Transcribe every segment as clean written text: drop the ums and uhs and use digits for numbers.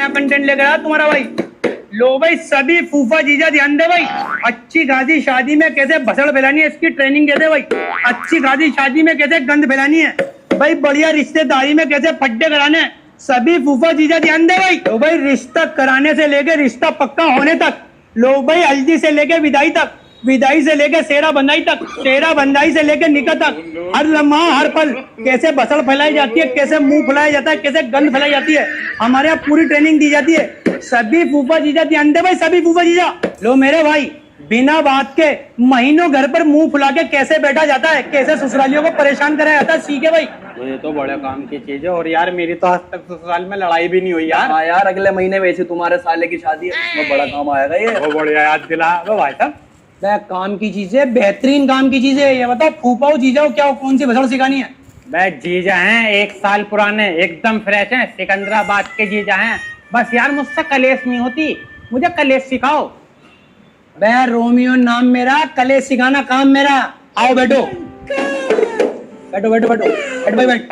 नया कंटेंट लेकर आया तुम्हारा भाई। लो भाई सभी फूफा जीजा ध्यान दे भाई, अच्छी खासी शादी में कैसे भसड़ फैलानी है इसकी ट्रेनिंग दे दे भाई। अच्छी खासी शादी में कैसे गंद फैलानी है भाई, बढ़िया रिश्तेदारी में कैसे फड्डे कराने हैं, सभी फूफा जीजा ध्यान दे भाई। लो भाई रिश्ता कराने से लेके रिश्ता पक्का होने तक, लो भाई हल्दी से लेके विदाई तक, विदाई से लेके सेहरा बंधाई तक, सेहरा बंधाई से लेके निकाह तक, हर लम्हा हर पल कैसे बसड़ फैलाई जाती है, कैसे मुंह फैलाया जाता है, कैसे गंद फैलाई जाती है, हमारे यहाँ पूरी ट्रेनिंग दी जाती है। सभी फूफा जीजा ध्यान दे भाई, सभी फूफा जीजा। लो मेरे भाई बिना बात के महीनों घर पर मुंह फुला के कैसे बैठा जाता है, कैसे ससुरालियों को परेशान कराया जाता है, सीखे भाई। ये तो बड़े काम की चीज है। और यार मेरी तो आज तक ससुराल में लड़ाई भी नहीं हुई यार। हाँ यार अगले महीने वैसे तुम्हारे साले की शादी है, वो बड़ा काम आएगा ये। वो बढ़िया याद दिला भाई साहब। काम की चीज है, बेहतरीन काम की चीज है। ये बताओ फूफाओ जीजाओ क्या कौन सी भसड़ सिखानी है? भाई जीजा हैं 1 साल पुराने, एकदम फ्रेश हैं, सिकंदराबाद के जीजा हैं। बस यार मुझसे कलेश नहीं होती, मुझे कलेश सिखाओ। बे रोमियो नाम मेरा, कलेश सिखाना काम मेरा। आओ बैठो बैठो बैठो बैठो बैठ भाई बैठ।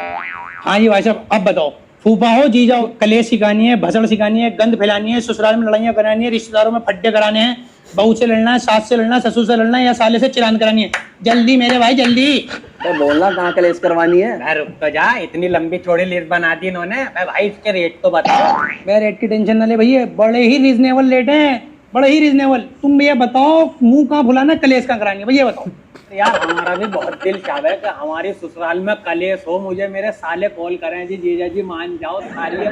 हाँ जी भाई साहब अब बताओ, फूफा हो जीजा हो, कलेश सिखानी है, भसड़ सिखानी है, गंद फैलानी है, ससुराल में लड़ाइयाँ करानी है, रिश्तेदारों में फड्डे कराने हैं, बहू से लड़ना है, सास से लड़ना है, ससुर से लड़ना है, या साले से चिरान करानी है। जल्दी मेरे भाई जल्दी। बोलना कहाँ कलेश करवानी है? मैं रुक तो जा, इतनी लंबी चौड़ी लिस्ट बना दी इन्होंने। भाई इसके रेट तो बताओ। मैं रेट की टेंशन ना ले भैया, बड़े ही रीजनेबल रेट हैं, बड़े ही रीजनेबल। तुम भैया बताओ मुंह कहाँ फुलाना, कलेश कहाँ करानी है भैया बताओ। यार हमारा भी बहुत दिल चाह है कि हमारी ससुराल में कलेश हो, मुझे मेरे साले कॉल करें जी जीजा जी मान जाओ, सालिए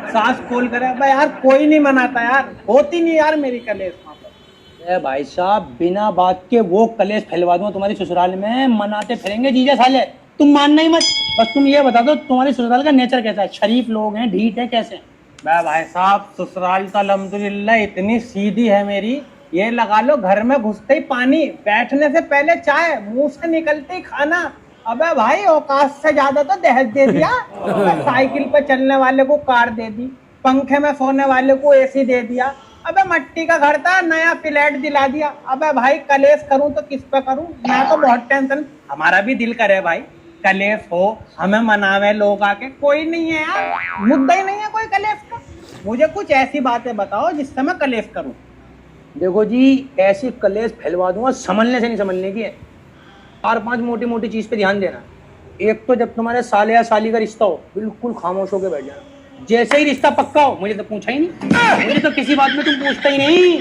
सास कॉल करे। भाई यार कोई नहीं मनाता यार, होती नहीं यार मेरी कलेश वहाँ पर। भाई साहब बिना बात के वो कलेश फैलवा दूंगा तुम्हारी ससुराल में, मनाते फिरेंगे जीजा साले। तुम मानना ही मत, बस तुम ये बता दो तुम्हारी ससुराल का नेचर कैसा है, शरीफ लोग हैं, ढीठ है, कैसे हैं? भाई साहब ससुराल तो अल्हम्दुलिल्लाह इतनी सीधी है मेरी, ये लगा लो घर में घुसते ही पानी, बैठने से पहले चाय, मुंह से निकलते ही खाना। अबे भाई औकात से ज्यादा तो दहेज दे दिया। साइकिल पे चलने वाले को कार दे दी, पंखे में सोने वाले को एसी दे दिया। अबे मट्टी का घर था नया फ्लैट दिला दिया। अबे भाई कलेश करूं तो किस पे करूं, मैं तो बहुत टेंशन। हमारा भी दिल करे भाई कलेश हो, हमें मनावे लोग आके, कोई नहीं है यार, मुद्दा ही नहीं है कोई कलेश का। मुझे कुछ ऐसी बातें बताओ जिससे मैं कलेश करूं। देखो जी ऐसी कलेश फैलवा दूंगा, संभलने से नहीं संभलने की है। 4-5 मोटी मोटी चीज पे ध्यान देना। एक तो जब तुम्हारे साले या साली का रिश्ता हो बिल्कुल खामोश होकर बैठ जाना। जैसे ही रिश्ता पक्का हो, मुझे तो पूछा ही नहीं, मुझे तो किसी बात में तुम पूछता ही नहीं,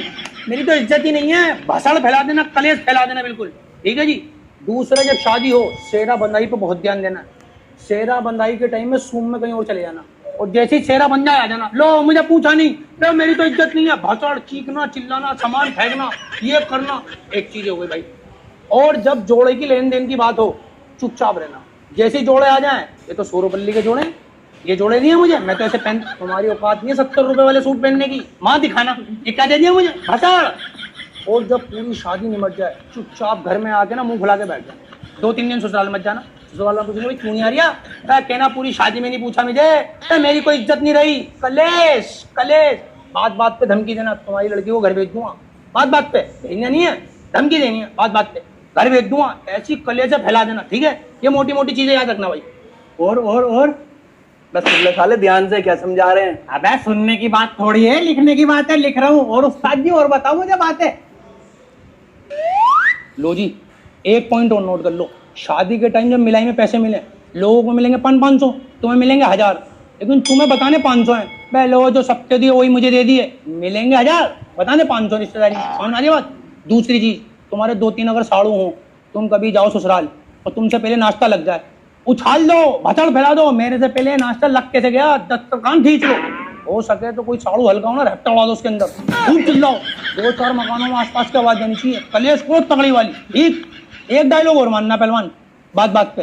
मेरी तो इज्जत ही नहीं है, भसड़ फैला देना, कलेश फैला देना बिल्कुल, ठीक है जी। दूसरा जब शादी हो सेहरा बंधाई पे बहुत ध्यान देना। सेहरा बंधाई के टाइम में सूम में कहीं और चले जाना, और जैसे ही सेहरा बंधा आ जाना, लो मुझे पूछा नहीं, लो मेरी तो इज्जत नहीं है, भसड़, चीखना, चिल्लाना, सामान फेंकना, ये करना, एक चीज हो गई भाई। और जब जोड़े की लेन देन की बात हो चुपचाप रहना। जैसे ही जोड़े आ जाए, ये तो 100 रुपये के जोड़े, ये जोड़े नहीं है मुझे, मैं तो ऐसे पहन, तुम्हारी औकात नहीं है 70 रुपए वाले सूट पहनने की, माँ दिखाना, ये क्या दे दिया मुझे, भसड़। और जब पूरी शादी निमट जाए चुपचाप घर में आके ना मुंह फुला के बैठ जाए। 2-3 दिन ससुराल मत जाना, ससुराल में पूछेंगे क्यों नहीं आ रही, कहना पूरी शादी में नहीं पूछा मुझे, मेरी कोई इज्जत नहीं रही, कलेश कलेश। बात बात पे धमकी देना, तुम्हारी लड़की को घर भेज दूंगा, बात बात पे, भेजना नहीं है, धमकी देनी है, बात बात पे घर भेज दूंगा, ऐसी कलेश फैला देना, ठीक है। ये मोटी मोटी चीजें याद रखना भाई। और बस तुमने साले ध्यान से क्या समझा रहे हैं? अबे सुनने की बात थोड़ी है, लिखने की बात है, लिख रहा हूँ। और उस्ताद जी और बताओ मुझे बातें। लो जी एक पॉइंट और नोट कर लो, शादी के टाइम जब मिलाई में पैसे मिले, लोगों को मिलेंगे 500, तुम्हें मिलेंगे 1000, लेकिन तुम्हें बताने 500 है। भाई लोग जो सबके दिए वही मुझे दे दिए, मिलेंगे 1000, बताने 500 रिश्तेदारी में, समझ आ रही बात। दूसरी चीज, तुम्हारे 2-3 अगर साड़ू हो, तुम कभी जाओ ससुराल और तुमसे पहले नाश्ता लग जाए, उछाल दो, भसड़ फैला दो, मेरे से पहले नाश्ता लग कैसे गया, दस्तरखान खींच लो, हो सके तो कोई साड़ू हल्का हो ना, रट्टा उड़ा दो उसके अंदर, खूब चिल्लाओ, 2-4 मकानों में आसपास की आवाज जानी चाहिए, कलेश को तगड़ी वाली, ठीक। एक डायलॉग और मानना पहलवान, बात बात पे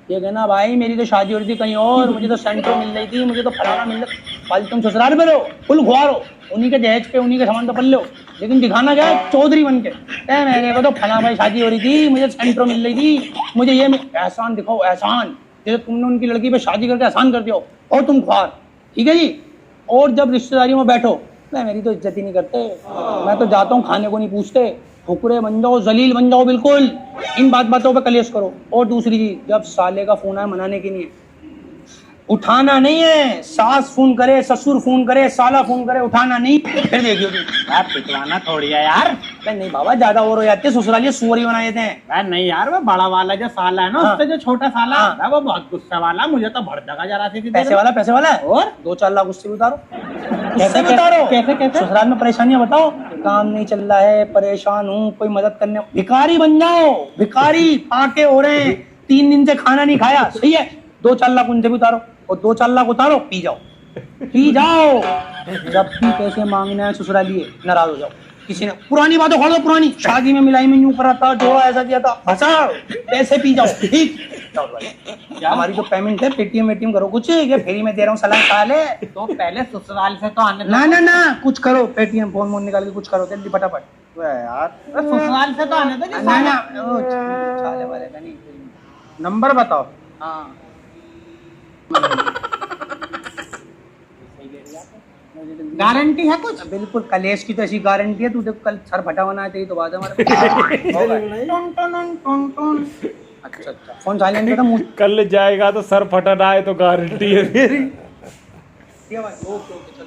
ये कहना, भाई मेरी तो शादी हो रही थी कहीं और, मुझे तो सेंटर मिल रही थी, मुझे तो फलाना मिल रहा, कल तुम ससुराल में रहो, फुल खुआर हो, उन्हीं के दहेज पे उन्हीं के सामान तो पल लो, लेकिन दिखाना क्या है, चौधरी बन के, मेरे को तो फला भाई शादी हो रही थी, मुझे सेंटर मिल रही थी, मुझे ये एहसान दिखाओ, एहसान, जैसे तुमने उनकी लड़की पे शादी करके एहसान कर दिया और तुम खुआर, ठीक है जी। और जब रिश्तेदारियों में बैठो, मेरी तो इज्जत ही नहीं करते, मैं तो जाता हूँ खाने को नहीं पूछते, फुकरे बन जाओ, जलील बन जाओ बिल्कुल, इन बातों पे कलेश करो। और दूसरी चीज, जब साले का फोन आए मनाने के लिए, उठाना नहीं है, सास फोन करे, ससुर फोन करे, साला फोन करे, उठाना नहीं। फिर देखियो तुम। यार पिटवाना थोड़ी है यार। नहीं बाबा, ज्यादा और हो जाते हैं, ससुरालिये सुअर ही बना देते हैं। यार नहीं यार, वो बड़ा वाला जो साला है ना, हाँ। उससे जो छोटा साला हाँ। है वो बहुत गुस्सा वाला, मुझे तो भर देगा जरा सी पैसे वाला है। और 2-4 लाख उससे भी उतारो। कैसे उससे भी उतारो। कैसे ससुराल में परेशानियां बताओ, काम नहीं चल रहा है, परेशान हूँ, कोई मदद करने, भिखारी बन जाओ। भिखारी पाके हो रहे हैं, 3 दिन से खाना नहीं खाया, सही है, 2-4 लाख उनसे भी उतारो, और 2-4 लाख उतारो, पी जाओ। जब भी पैसे मांगने आए ससुरालिये, नाराज हो जाओ। किसी ने पुरानी बातों खोल दो, पुरानी शादी में मिलाई में यूं करा था, जो ऐसा किया था, फंसाओ, पैसे पी जाओ, ठीक। जाओ भाई। हमारी जो पेमेंट है, पेटीएम वेटीएम करो कुछ, ये फ्री में दे रहा हूँ, सलाह खा ले। तो पहले ससुराल से तो आने दो। ना कुछ करो, पेटीएम फोन मोन निकाल के कुछ करो जल्दी फटाफट। यार ससुराल से तो आने दो जी। ना ओ, साले वाले का नहीं। नंबर बताओ। हाँ गारंटी है कुछ? बिल्कुल, कलेश की तो ऐसी गारंटी है, तू देख कल सर फटा होना है, तेरी तो बात है हमारे। अच्छा फोन साइलेंट था मुंह। कल जाएगा तो सर फटना है तो गारंटी है मेरी। ओके चलो।